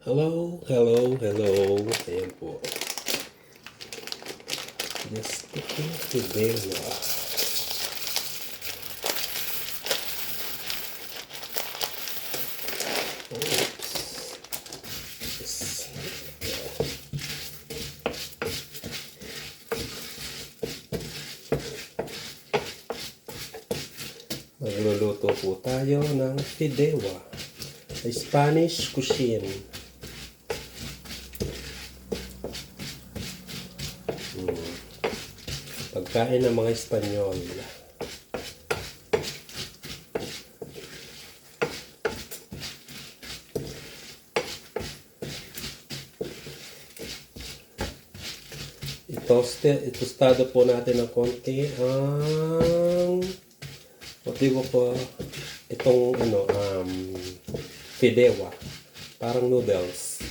Hello, hello, hello. Ayan po. Just cooking today. Oops. Yes. Magluluto po tayo ng fidewa. Spanish cuisine. Pagkain ng mga Espanyol. Itostado po natin ng konti ang motibo ko itong fidewa. Parang noodles.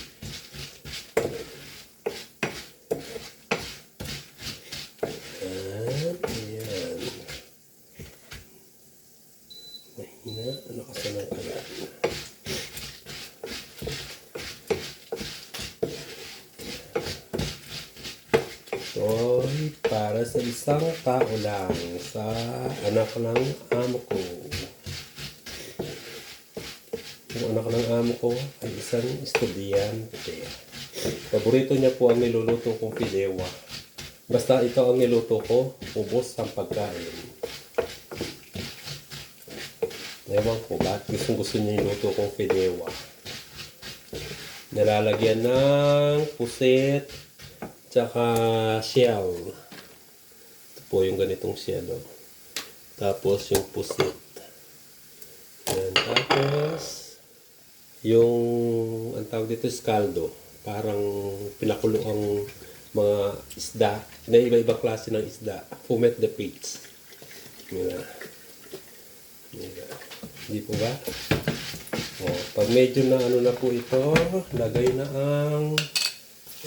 Ayan. Mahina. Ano kasi ng kalan? Ito para sa isang tao lang. Sa anak ng amo ko. Yung anak ng amo ko ay isang estudyante. Paborito niya po ang niluluto kong fidewa. Basta ito ang niluto ko, ubos ang pagkain. Ewan ko, bakit gusto niya niluto kong fidewa. Nalalagyan ng pusit, tsaka shell. Ito po yung ganitong shell. Tapos yung pusit. Yan. Tapos, yung, ang tawag dito is caldo. Parang pinakulo ang mga isda. Na iba-iba klase ng isda. Fumet the pigs. Yan. Yan. Hindi po ba? O, pag medyo na ano na po ito, lagay na ang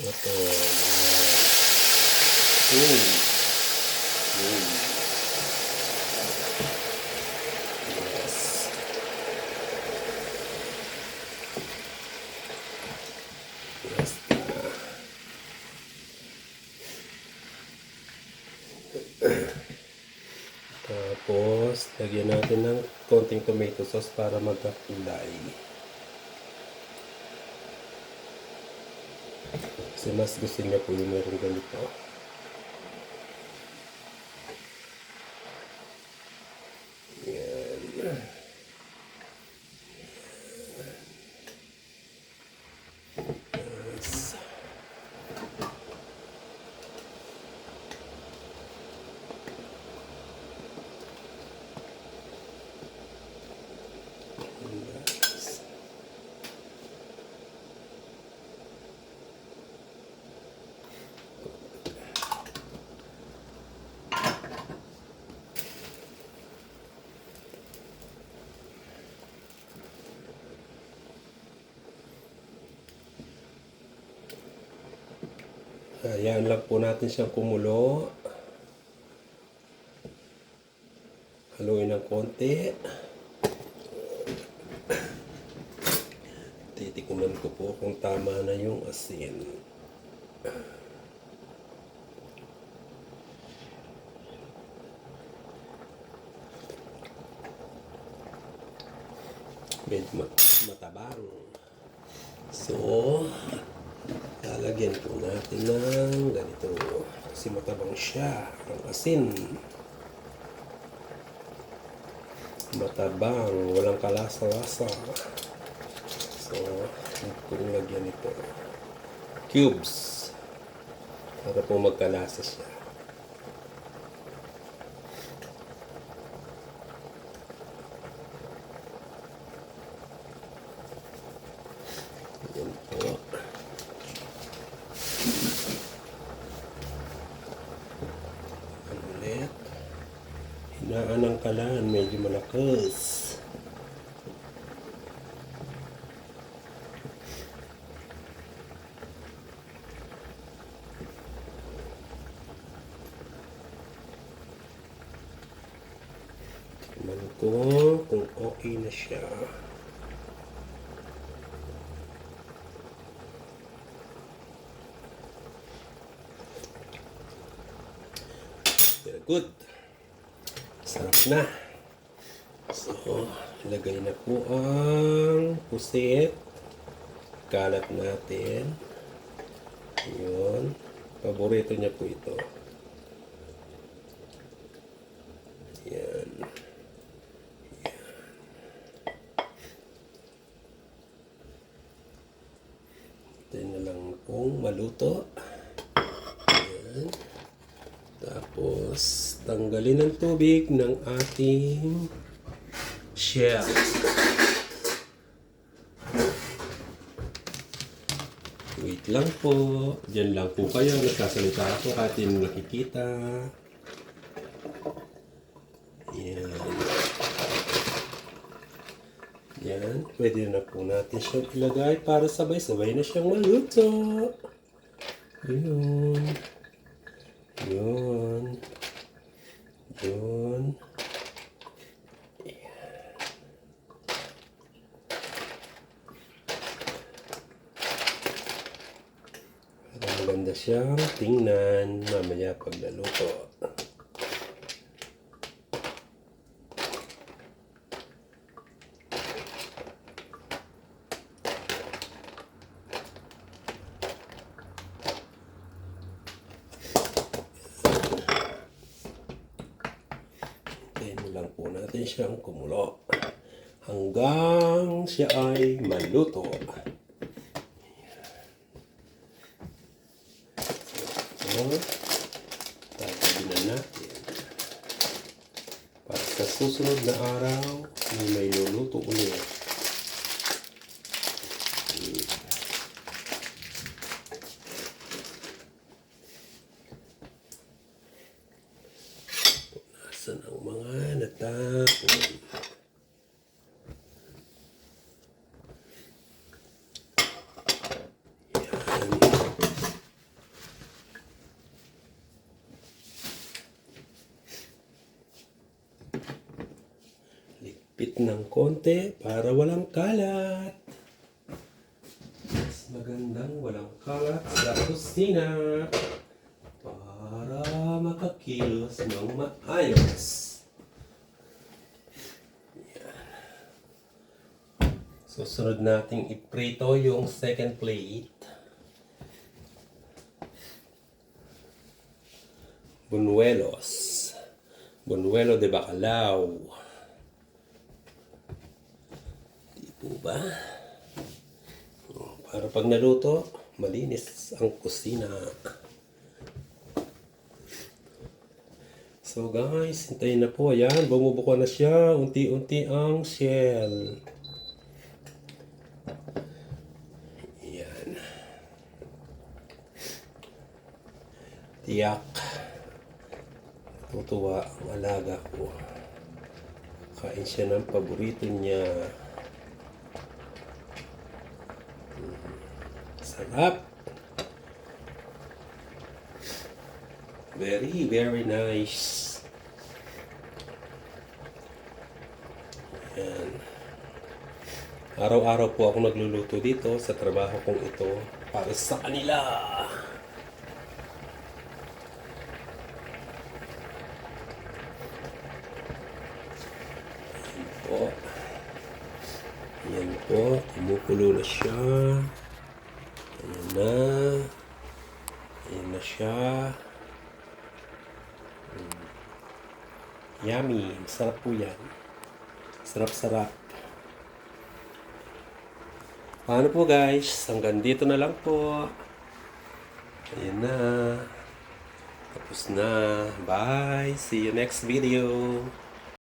ito. Yes. Yes. Tapos, lagyan natin ng konting tomato sauce para magkakulay. Kasi mas gusto niya po yung meron ganito. Yan. Yes. Ayan lang po natin siyang kumulo. Haluin ng konti. Titikman ko po kung tama na yung asin. Medyo matabang. So, lalagyan po natin ng ganito. Kasi matabang siya. Ang asin. Matabang. Walang kalasa-lasa. So, kung lagyan ito. Cubes. Para po magkalasa siya. Yan po. Ulit. Hinaan ang kalan. Medyo malakas. Tignan ko kung okay na siya. good. Sarap na. So, ilagay na po ang pusit. Kalat natin. Yun. Paborito niya po ito. Yan. Hintayin na lang pong maluto. Yan. Tapos, tanggalin ang tubig ng ating shell. Wait lang po. Diyan lang po kayo. Nagsasalita ako kahit hindi mo nakikita. Yan. Yan. Pwede na po natin siyang ilagay para sabay-sabay na siyang maluto. Yun. Yun. Yun. Para maganda siyang tingnan mamaya pag naluto. Lang po natin siyang kumulo hanggang siya ay maluto. So, tatabi na natin para sa susunod na araw may luluto ulit. Saan ang mga natapon? Yan. Ligpit ng konti para walang kalat. Mas magandang walang kalat sa kusina. Para makakilos ng maayos. Yan. Susunod nating iprito yung second plate. Buñuelos. Buñuelo de bacalao. Di po ba? Para pag naluto, malinis ang kusina. So guys, hintayin na po. Ayan, bumubuka na siya. Unti-unti ang shell. Ayan. Tiyak. Tutuwa ang alaga ko. Kain siya ng paborito niya. Sarap. Very, very nice. Yan. Araw-araw po ako nagluluto dito sa trabaho kong ito para sa kanila. Yan po. Yan po. Kumukulo na siya. Ayan na. Ayan na siya. Yummy. Masarap po yan. Sarap-sarap. Paano po guys? Hanggang dito na lang po. Ayan na. Tapos na. Bye. See you next video.